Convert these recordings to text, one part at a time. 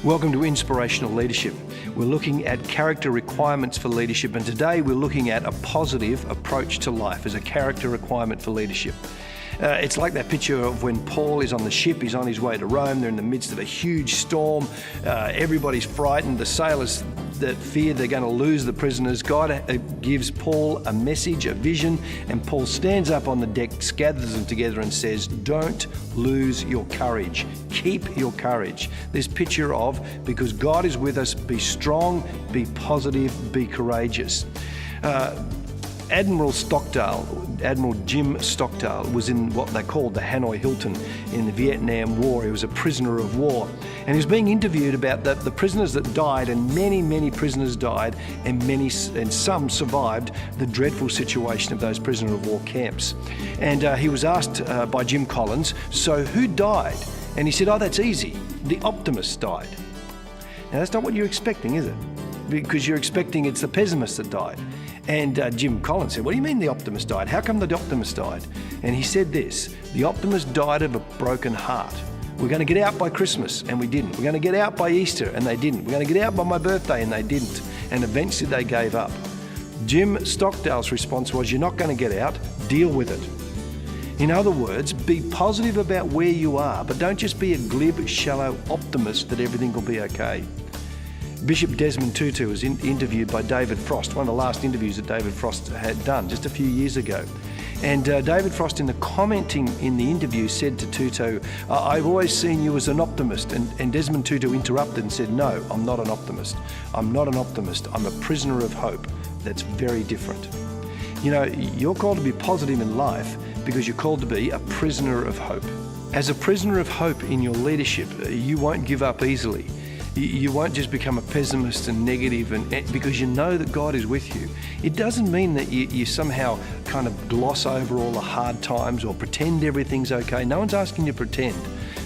Welcome to Inspirational Leadership. We're looking at character requirements for leadership, and today we're looking at a positive approach to life as a character requirement for leadership. It's like that picture of when Paul is on the ship, he's on his way to Rome, they're in the midst of a huge storm, everybody's frightened, the sailors that fear they're going to lose the prisoners. God gives Paul a message, a vision, and Paul stands up on the deck, gathers them together and says, don't lose your courage, keep your courage. This picture of, because God is with us, be strong, be positive, be courageous. Admiral Jim Stockdale was in what they called the Hanoi Hilton in the Vietnam War. He was a prisoner of war. And he was being interviewed about the prisoners that died, and many prisoners died, and some survived the dreadful situation of those prisoner of war camps. And he was asked by Jim Collins, so who died? And he said, oh, that's easy. The optimist died. Now, that's not what you're expecting, is it? Because you're expecting it's the pessimist that died. And Jim Collins said, what do you mean the optimist died? How come the optimist died? And he said this, the optimist died of a broken heart. We're going to get out by Christmas, and we didn't. We're going to get out by Easter, and they didn't. We're going to get out by my birthday, and they didn't. And eventually they gave up. Jim Stockdale's response was, you're not going to get out, deal with it. In other words, be positive about where you are, but don't just be a glib, shallow optimist that everything will be okay. Bishop Desmond Tutu was interviewed by David Frost, one of the last interviews that David Frost had done just a few years ago. And David Frost, in the commenting in the interview, said to Tutu, I've always seen you as an optimist. And Desmond Tutu interrupted and said, no, I'm not an optimist. I'm not an optimist. I'm a prisoner of hope. That's very different. You know, you're called to be positive in life because you're called to be a prisoner of hope. As a prisoner of hope in your leadership, you won't give up easily. You won't just become a pessimist and negative because you know that God is with you. It doesn't mean that you somehow kind of gloss over all the hard times or pretend everything's okay. No one's asking you to pretend,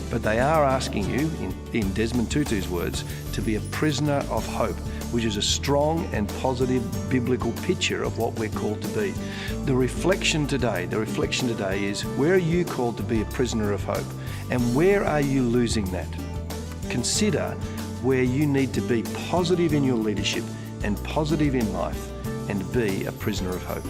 but they are asking you, in Desmond Tutu's words, to be a prisoner of hope, which is a strong and positive biblical picture of what we're called to be. The reflection today is, where are you called to be a prisoner of hope? And where are you losing that? Consider where you need to be positive in your leadership and positive in life and be a prisoner of hope.